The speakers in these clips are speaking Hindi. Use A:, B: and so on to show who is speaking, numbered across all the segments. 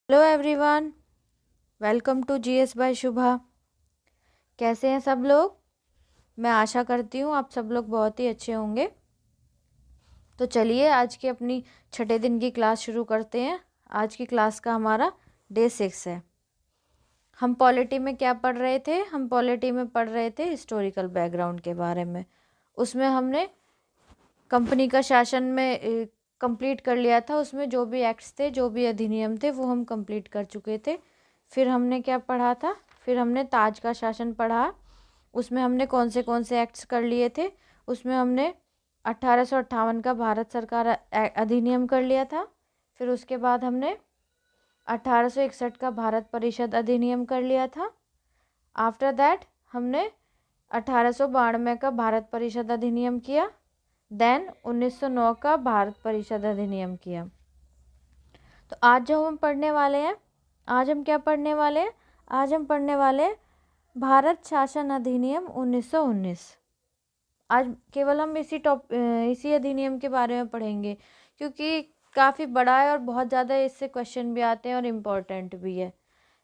A: Hello everyone, welcome to GS by Shubha. कैसे हैं सब लोग? मैं आशा करती हूँ आप सब लोग बहुत ही अच्छे होंगे। तो चलिए आज की अपनी छठे दिन की क्लास शुरू करते हैं। आज की क्लास का हमारा डे 6 है। हम पॉलिटी में क्या पढ़ रहे थे? हम पॉलिटी में पढ़ रहे थे हिस्टोरिकल बैकग्राउंड के बारे में। उसमें हमने कंपनी का शासन में कंप्लीट कर लिया था। उसमें जो भी एक्ट्स थे, जो भी अधिनियम थे, वो हम कंप्लीट कर चुके थे। फिर हमने क्या पढ़ा था? फिर हमने ताज का शासन पढ़ा। उसमें हमने कौन से एक्ट्स कर लिए थे? उसमें हमने 1858 का भारत सरकार अधिनियम कर लिया था। फिर उसके बाद हमने 1861 का भारत परिषद अधिनियम कर लिया था। आफ्टर दैट हमने 1892 का भारत परिषद अधिनियम किया। देन 1909 का भारत परिषद अधिनियम किया। तो आज जो हम पढ़ने वाले हैं, आज हम क्या पढ़ने वाले हैं? आज हम पढ़ने वाले हैं भारत शासन अधिनियम 1919। आज केवल हम इसी अधिनियम के बारे में पढ़ेंगे, क्योंकि काफ़ी बड़ा है और बहुत ज़्यादा इससे क्वेश्चन भी आते हैं और इम्पोर्टेंट भी है।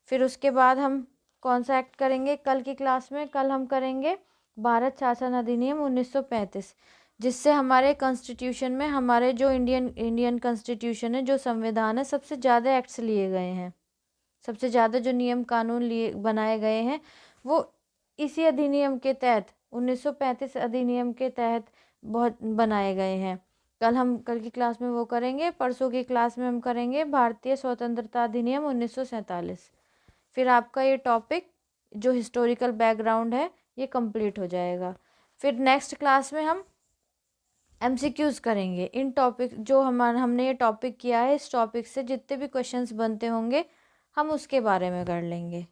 A: फिर उसके बाद हम कौन सा एक्ट करेंगे कल की क्लास में? कल हम करेंगे भारत शासन अधिनियम 1935, जिससे हमारे कॉन्स्टिट्यूशन में, हमारे जो इंडियन कॉन्स्टिट्यूशन है, जो संविधान है, सबसे ज़्यादा एक्ट्स लिए गए हैं। सबसे ज़्यादा जो नियम कानून लिए बनाए गए हैं वो इसी अधिनियम के तहत, 1935 अधिनियम के तहत बहुत बनाए गए हैं। कल की क्लास में वो करेंगे। परसों की क्लास में हम करेंगे भारतीय स्वतंत्रता अधिनियम 1947। फिर आपका ये टॉपिक जो हिस्टोरिकल बैकग्राउंड है ये कंप्लीट हो जाएगा। फिर नेक्स्ट क्लास में हम एमसीक्यूज़ करेंगे। इन टॉपिक जो हमने ये टॉपिक किया है, इस टॉपिक से जितने भी क्वेश्चंस बनते होंगे हम उसके बारे में कर लेंगे।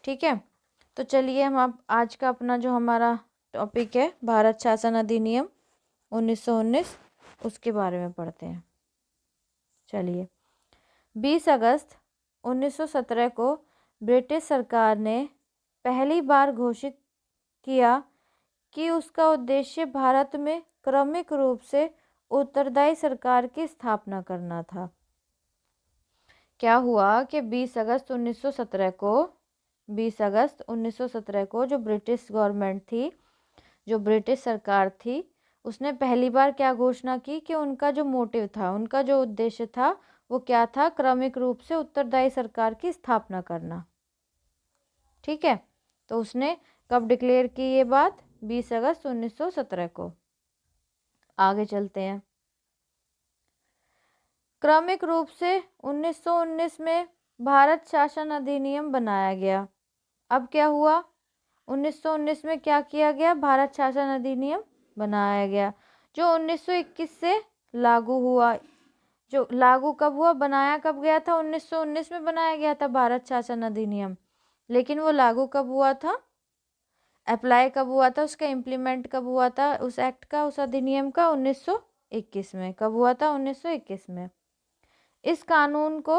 A: ठीक है, तो चलिए हम अब आज का अपना जो हमारा टॉपिक है भारत शासन अधिनियम 1919, उसके बारे में पढ़ते हैं। चलिए, 20 अगस्त 1917 को ब्रिटिश सरकार ने पहली बार घोषित किया कि उसका उद्देश्य भारत में क्रमिक रूप से उत्तरदायी सरकार की स्थापना करना था। क्या हुआ कि 20 अगस्त 1917 को जो ब्रिटिश गवर्नमेंट थी, जो ब्रिटिश सरकार थी, उसने पहली बार क्या घोषणा की कि उनका जो मोटिव था, उनका जो उद्देश्य था, वो क्या था? क्रमिक रूप से उत्तरदायी सरकार की स्थापना करना। ठीक है, तो उसने कब डिक्लेयर की ये बात? 20 अगस्त 1917 को। आगे चलते हैं। क्रमिक रूप से 1919 में भारत शासन अधिनियम बनाया गया। अब क्या हुआ? 1919 में क्या किया गया? भारत शासन अधिनियम बनाया गया, जो 1921 से लागू हुआ। जो लागू कब हुआ? बनाया कब गया था? 1919 में बनाया गया था भारत शासन अधिनियम, लेकिन वो लागू कब हुआ था? अप्लाई कब हुआ था? उसका इम्प्लीमेंट कब हुआ था उस एक्ट का, उस अधिनियम का? 1921 में। कब हुआ था? 1921 में। इस कानून को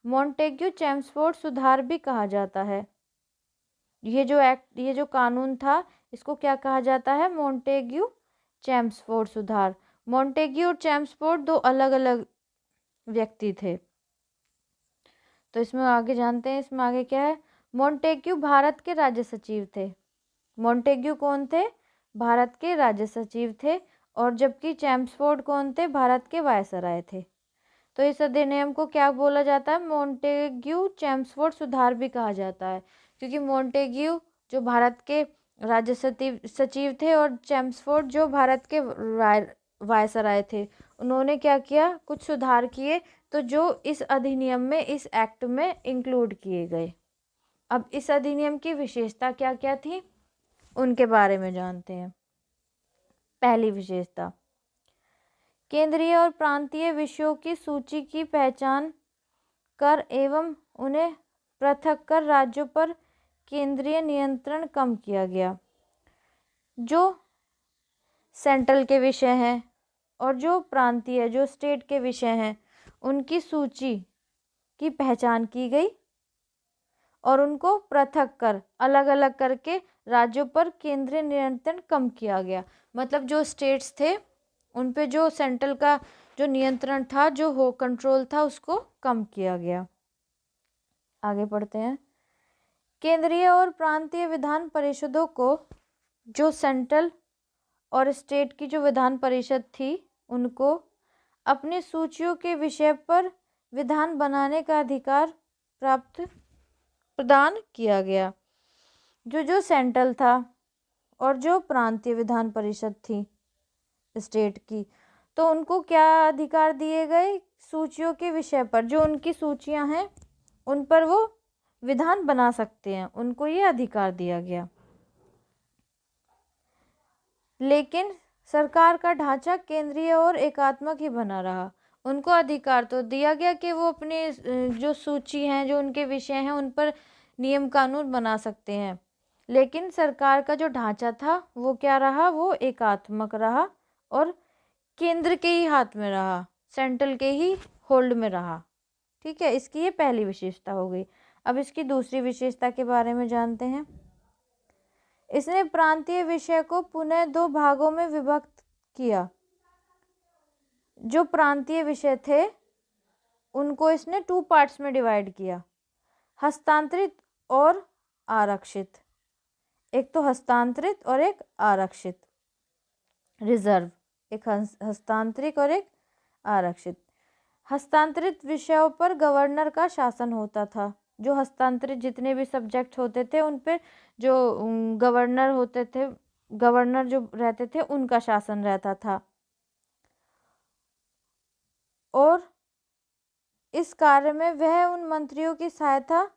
A: मॉन्टेग्यू चेम्सफोर्ड सुधार भी कहा जाता है। ये जो कानून था, इसको क्या कहा जाता है? मॉन्टेग्यू चेम्सफोर्ड सुधार। मॉन्टेग्यू और चेम्सफोर्ड दो अलग अलग व्यक्ति थे। तो इसमें आगे जानते हैं, इसमें आगे क्या है? मॉन्टेग्यू भारत के राज्य सचिव थे। मॉन्टेग्यू कौन थे? भारत के राज्य सचिव थे। और जबकि चेम्सफोर्ड कौन थे? भारत के वायसराय थे। तो इस अधिनियम को क्या बोला जाता है? मॉन्टेग्यू चेम्सफोर्ड सुधार भी कहा जाता है, क्योंकि मॉन्टेग्यू जो भारत के राज्य सचिव थे और चेम्सफोर्ड जो भारत के वायसराय थे, उन्होंने क्या किया? कुछ सुधार किए, तो जो इस अधिनियम में, इस एक्ट में इंक्लूड किए गए। अब इस अधिनियम की विशेषता क्या क्या थी, उनके बारे में जानते हैं। पहली विशेषता, केंद्रीय और प्रांतीय विषयों की सूची की पहचान कर एवं उन्हें पृथक कर राज्यों पर केंद्रीय नियंत्रण कम किया गया। जो सेंट्रल के विषय हैं और जो प्रांतीय, जो स्टेट के विषय हैं, उनकी सूची की पहचान की गई और उनको पृथक कर, अलग अलग करके राज्यों पर केंद्रीय नियंत्रण कम किया गया। मतलब जो स्टेट्स थे उन पे जो सेंट्रल का जो नियंत्रण था, जो कंट्रोल था, उसको कम किया गया। आगे पढ़ते हैं। केंद्रीय और प्रांतीय विधान परिषदों को, जो सेंट्रल और स्टेट की जो विधान परिषद थी, उनको अपनी सूचियों के विषय पर विधान बनाने का अधिकार प्रदान किया गया। जो सेंट्रल था और जो प्रांतीय विधान परिषद थी स्टेट की, तो उनको क्या अधिकार दिए गए? सूचियों के विषय पर, जो उनकी सूचियां हैं उन पर वो विधान बना सकते हैं, उनको ये अधिकार दिया गया। लेकिन सरकार का ढांचा केंद्रीय और एकात्मक ही बना रहा। उनको अधिकार तो दिया गया कि वो अपने जो सूची हैं, जो उनके विषय हैं, उन पर नियम कानून बना सकते हैं, लेकिन सरकार का जो ढांचा था वो क्या रहा? वो एकात्मक रहा और केंद्र के ही हाथ में रहा, सेंट्रल के ही होल्ड में रहा। ठीक है, इसकी ये पहली विशेषता हो गई। अब इसकी दूसरी विशेषता के बारे में जानते हैं। इसने प्रांतीय विषय को पुनः दो भागों में विभक्त किया। जो प्रांतीय विषय थे उनको इसने 2 पार्ट्स में डिवाइड किया, हस्तांतरित और आरक्षित। एक तो हस्तांतरित और एक आरक्षित, रिजर्व। एक हस्तांतरित और एक आरक्षित। हस्तांतरित विषयों पर गवर्नर का शासन होता था। जो हस्तांतरित जितने भी सब्जेक्ट होते थे उन पर जो गवर्नर होते थे, गवर्नर जो रहते थे, उनका शासन रहता था। और इस कार्य में वह उन मंत्रियों की सहायता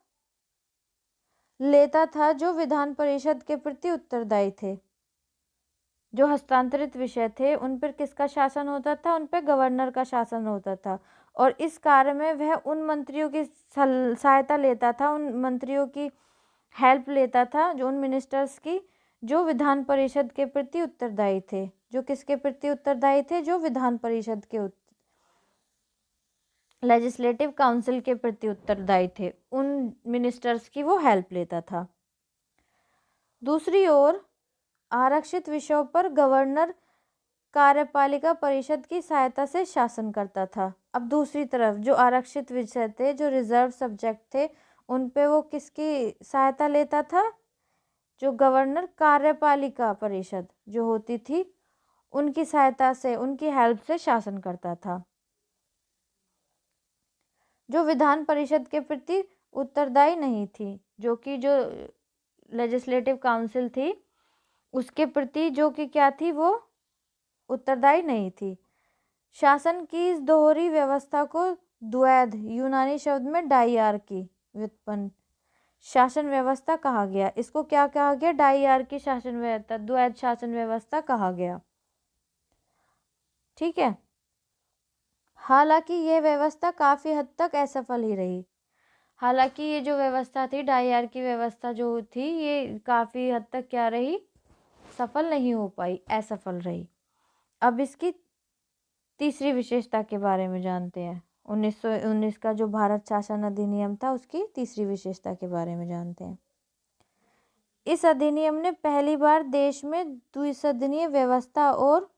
A: लेता था जो विधान परिषद के प्रति उत्तरदायी थे। जो हस्तांतरित विषय थे उन पर किसका शासन होता था? उन पर गवर्नर का शासन होता था। और इस कार्य में वह उन मंत्रियों की सहायता लेता था, उन मंत्रियों की हेल्प लेता था, जो उन मिनिस्टर्स की जो विधान परिषद के प्रति उत्तरदायी थे। जो किसके प्रति उत्तरदायी थे? जो विधान परिषद के लेजिस्लेटिव काउंसिल के प्रति उत्तरदायी थे, उन मिनिस्टर्स की वो हेल्प लेता था। दूसरी ओर आरक्षित विषयों पर गवर्नर कार्यपालिका परिषद की सहायता से शासन करता था। अब दूसरी तरफ जो आरक्षित विषय थे, जो रिजर्व सब्जेक्ट थे, उन पे वो किसकी सहायता लेता था? जो गवर्नर कार्यपालिका परिषद जो होती थी उनकी सहायता से, उनकी हेल्प से शासन करता था। जो विधान परिषद के प्रति उत्तरदायी नहीं थी, जो कि जो लेजिस्लेटिव काउंसिल थी उसके प्रति जो कि क्या थी, वो उत्तरदायी नहीं थी। शासन की इस दोहरी व्यवस्था को द्वैध, यूनानी शब्द में डाइआर्की व्युत्पन्न शासन व्यवस्था कहा गया। इसको क्या कहा गया? डाइआर्की शासन व्यवस्था, द्वैध शासन व्यवस्था कहा गया। ठीक है। हालांकि यह व्यवस्था काफी हद तक असफल ही रही। हालांकि ये जो व्यवस्था थी, डाइआर्की व्यवस्था जो थी, ये काफी हद तक क्या रही? सफल नहीं हो पाई, असफल रही। अब इसकी तीसरी विशेषता के बारे में जानते हैं। 1919 का जो भारत शासन अधिनियम था उसकी तीसरी विशेषता के बारे में जानते हैं। इस अधिनियम ने पहली बार देश में द्विसदनीय व्यवस्था और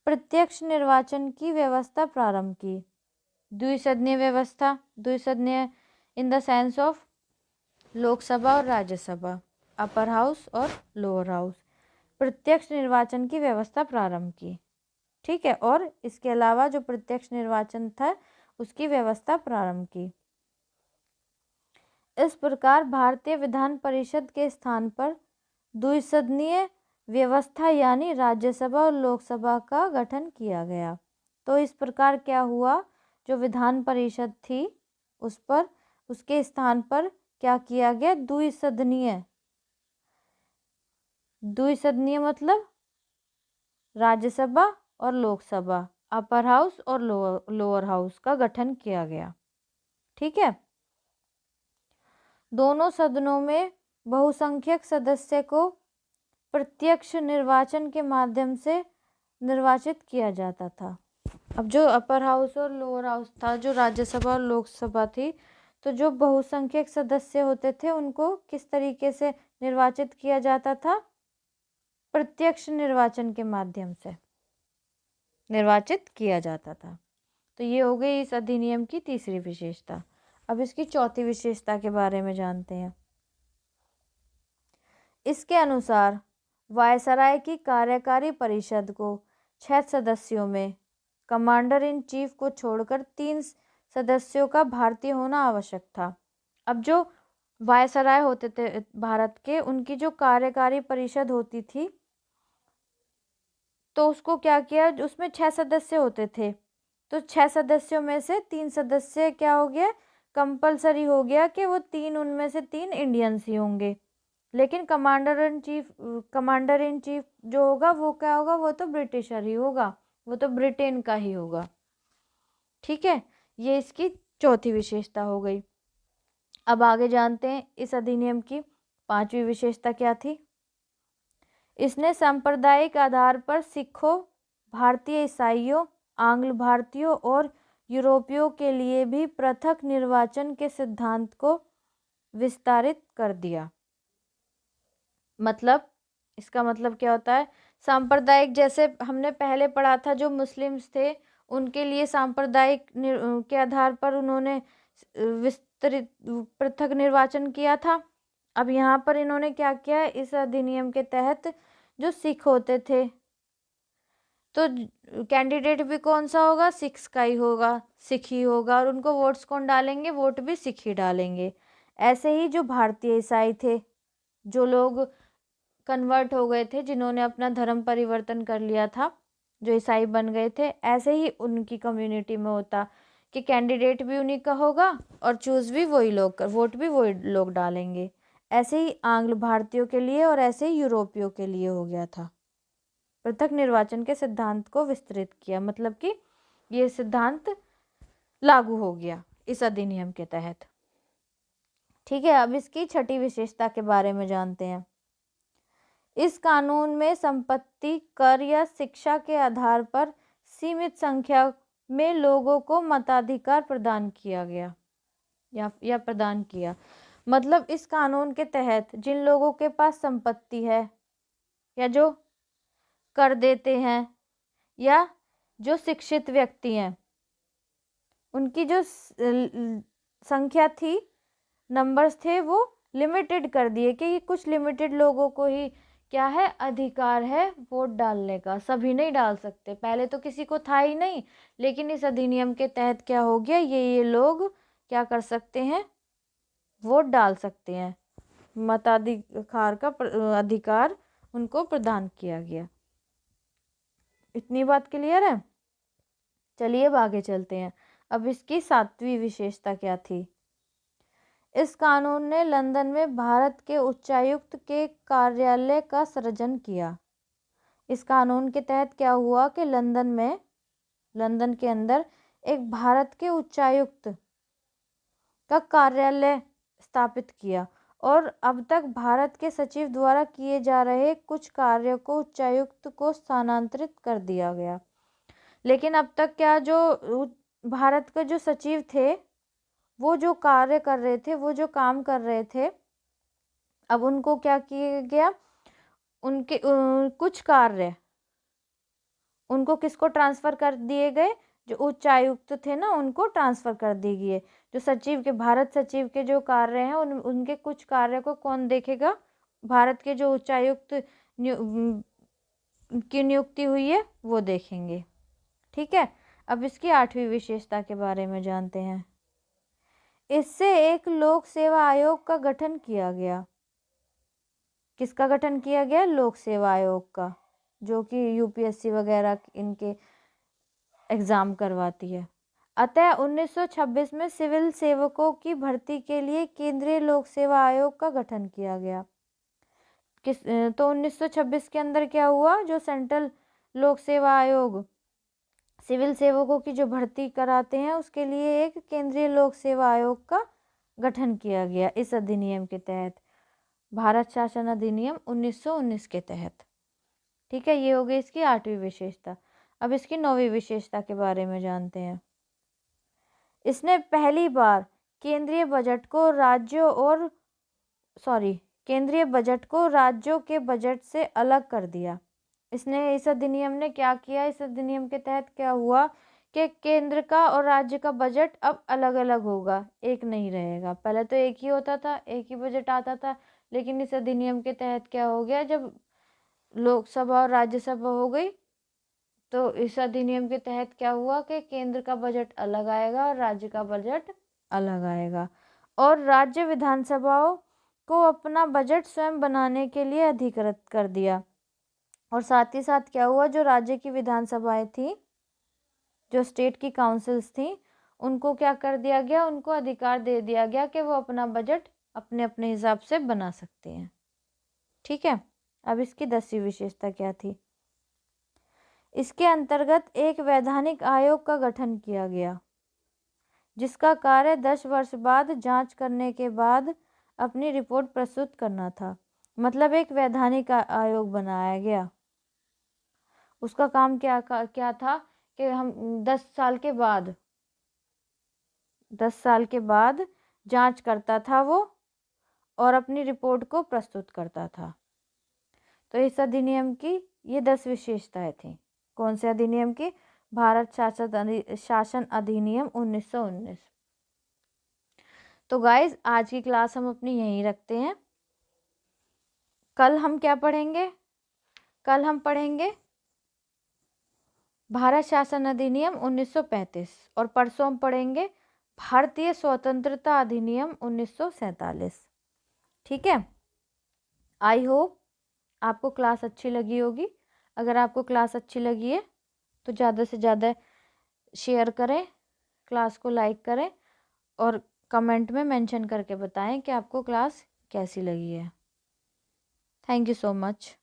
A: प्रत्यक्ष निर्वाचन की व्यवस्था प्रारंभ की। द्विसदनीय व्यवस्था, द्विसदनीय in the sense of Lok Sabha और राज्यसभा, अपर हाउस और लोअर हाउस। प्रत्यक्ष निर्वाचन की व्यवस्था प्रारंभ की। ठीक है। और इसके अलावा जो प्रत्यक्ष निर्वाचन था उसकी व्यवस्था प्रारंभ की। इस प्रकार भारतीय विधान परिषद के स्थान पर द्विसदनीय व्यवस्था यानी राज्यसभा और लोकसभा का गठन किया गया। तो इस प्रकार क्या हुआ? जो विधान परिषद थी उस पर, उसके स्थान पर क्या किया गया? द्विसदनीय। द्विसदनीय मतलब राज्यसभा और लोकसभा, अपर हाउस और लोअर हाउस का गठन किया गया। ठीक है। दोनों सदनों में बहुसंख्यक सदस्य को प्रत्यक्ष निर्वाचन के माध्यम से निर्वाचित किया जाता था। अब जो अपर हाउस और लोअर हाउस था, जो राज्यसभा और लोकसभा थी, तो जो बहुसंख्यक सदस्य होते थे उनको किस तरीके से निर्वाचित किया जाता था? प्रत्यक्ष निर्वाचन के माध्यम से निर्वाचित किया जाता था। तो ये हो गई इस अधिनियम की तीसरी विशेषता। अब इसकी चौथी विशेषता के बारे में जानते हैं। इसके अनुसार वायसराय की कार्यकारी परिषद को 6 सदस्यों में कमांडर इन चीफ को छोड़कर 3 सदस्यों का भारतीय होना आवश्यक था। अब जो वायसराय होते थे भारत के, उनकी जो कार्यकारी परिषद होती थी, तो उसको क्या किया, उसमें 6 सदस्य होते थे, तो 6 सदस्यों में से 3 सदस्य क्या हो गया, कंपलसरी हो गया कि वो 3 उनमें से 3 इंडियंस ही होंगे। लेकिन कमांडर इन चीफ जो होगा वो क्या होगा, वो तो ब्रिटिशर ही होगा, वो तो ब्रिटेन का ही होगा। ठीक है, ये इसकी चौथी विशेषता हो गई। अब आगे जानते हैं इस अधिनियम की 5वीं विशेषता क्या थी। इसने सांप्रदायिक आधार पर सिखों, भारतीय ईसाइयों, आंग्ल भारतीयों और यूरोपियों के लिए भी पृथक निर्वाचन के सिद्धांत को विस्तारित कर दिया। मतलब इसका मतलब क्या होता है, सांप्रदायिक, जैसे हमने पहले पढ़ा था, जो मुस्लिम्स थे उनके लिए सांप्रदायिक के आधार पर उन्होंने विस्तृत पृथक निर्वाचन किया था। अब यहाँ पर इन्होंने क्या किया, इस अधिनियम के तहत जो सिख होते थे, तो कैंडिडेट भी कौन सा होगा, सिख का ही होगा, सिख ही होगा, और उनको वोट्स कौन डालेंगे, वोट भी सिख ही डालेंगे। ऐसे ही जो भारतीय ईसाई थे, जो लोग कन्वर्ट हो गए थे, जिन्होंने अपना धर्म परिवर्तन कर लिया था, जो ईसाई बन गए थे, ऐसे ही उनकी कम्युनिटी में होता कि कैंडिडेट भी उन्हीं का होगा और चूज भी वही लोग कर, वोट भी वही लोग डालेंगे। ऐसे ही आंग्ल भारतीयों के लिए और ऐसे ही यूरोपियों के लिए हो गया था। पृथक निर्वाचन के सिद्धांत को विस्तृत किया, मतलब कि ये सिद्धांत लागू हो गया इस अधिनियम के तहत। ठीक है, अब इसकी छठी विशेषता के बारे में जानते हैं। इस कानून में संपत्ति कर या शिक्षा के आधार पर सीमित संख्या में लोगों को मताधिकार प्रदान किया गया या प्रदान किया। मतलब इस कानून के तहत जिन लोगों के पास संपत्ति है, या जो कर देते हैं, या जो शिक्षित व्यक्ति हैं, उनकी जो संख्या थी, नंबर्स थे, वो लिमिटेड कर दिए कि ये कुछ लिमिटेड लोगों को ही क्या है, अधिकार है वोट डालने का, सभी नहीं डाल सकते। पहले तो किसी को था ही नहीं, लेकिन इस अधिनियम के तहत क्या हो गया, ये लोग क्या कर सकते हैं, वोट डाल सकते हैं। मताधिकार का अधिकार उनको प्रदान किया गया। इतनी बात क्लियर है। चलिए अब आगे चलते हैं। अब इसकी 7वीं विशेषता क्या थी। इस कानून ने लंदन में भारत के उच्चायुक्त के कार्यालय का सृजन किया। इस कानून के तहत क्या हुआ कि लंदन के अंदर एक भारत के उच्चायुक्त का कार्यालय स्थापित किया, और अब तक भारत के सचिव द्वारा किए जा रहे कुछ कार्यों को उच्चायुक्त को स्थानांतरित कर दिया गया। लेकिन अब तक क्या, जो भारत के जो सचिव थे, वो जो कार्य कर रहे थे, वो जो काम कर रहे थे, अब उनको क्या किया गया, उनके कुछ कार्य उनको किसको ट्रांसफ़र कर दिए गए, जो उच्चायुक्त थे ना, उनको ट्रांसफ़र कर दिए गए। जो सचिव के, भारत सचिव के जो कार्य हैं, उनके कुछ कार्य को कौन देखेगा, भारत के जो उच्चायुक्त की नियुक्ति हुई है वो देखेंगे। ठीक है, अब इसकी 8वीं विशेषता के बारे में जानते हैं। इससे एक लोक सेवा आयोग का गठन किया गया। किसका गठन किया गया, लोक सेवा आयोग का, जो कि यूपीएससी वगैरह इनके एग्ज़ाम करवाती है। अतः 1926 में सिविल सेवकों की भर्ती के लिए केंद्रीय लोक सेवा आयोग का गठन किया गया। तो 1926 के अंदर क्या हुआ, जो सेंट्रल लोक सेवा आयोग सिविल सेवकों की जो भर्ती कराते हैं, उसके लिए एक केंद्रीय लोक सेवा आयोग का गठन किया गया इस अधिनियम के तहत, भारत शासन अधिनियम 1919 के तहत। ठीक है, ये हो गई इसकी 8वीं विशेषता। अब इसकी 9वीं विशेषता के बारे में जानते हैं। इसने पहली बार केंद्रीय बजट को राज्यों के बजट से अलग कर दिया। इस अधिनियम ने क्या किया, इस अधिनियम के तहत क्या हुआ कि केंद्र का और राज्य का बजट अब अलग अलग होगा, एक नहीं रहेगा। पहले तो एक ही होता था, एक ही बजट आता था, लेकिन इस अधिनियम के तहत क्या हो गया, जब लोकसभा और राज्यसभा हो गई तो इस अधिनियम के तहत क्या हुआ कि केंद्र का बजट अलग आएगा और राज्य का बजट अलग आएगा। और राज्य विधानसभाओं को अपना बजट स्वयं बनाने के लिए अधिकृत कर दिया। और साथ ही साथ क्या हुआ, जो राज्य की विधानसभाएं थी, जो स्टेट की काउंसिल्स थी, उनको क्या कर दिया गया, उनको अधिकार दे दिया गया कि वो अपना बजट अपने अपने हिसाब से बना सकते हैं। ठीक है, अब इसकी 10वीं विशेषता क्या थी। इसके अंतर्गत एक वैधानिक आयोग का गठन किया गया, जिसका कार्य 10 वर्ष बाद जांच करने के बाद अपनी रिपोर्ट प्रस्तुत करना था। मतलब एक वैधानिक आयोग बनाया गया। उसका काम क्या था कि हम 10 साल के बाद 10 साल के बाद जांच करता था वो और अपनी रिपोर्ट को प्रस्तुत करता था। तो इस अधिनियम की ये 10 विशेषताएं थी। कौन से अधिनियम की? भारत शासन अधिनियम 1919। तो गाइज आज की क्लास हम अपनी यहीं रखते हैं। कल हम क्या पढ़ेंगे? कल हम पढ़ेंगे भारत शासन अधिनियम 1935 और परसों हम पढ़ेंगे भारतीय स्वतंत्रता अधिनियम 1947। ठीक है, आई होप आपको क्लास अच्छी लगी होगी। अगर आपको क्लास अच्छी लगी है तो ज़्यादा से ज़्यादा शेयर करें, क्लास को लाइक करें और कमेंट में मेंशन करके बताएं कि आपको क्लास कैसी लगी है। Thank you so much.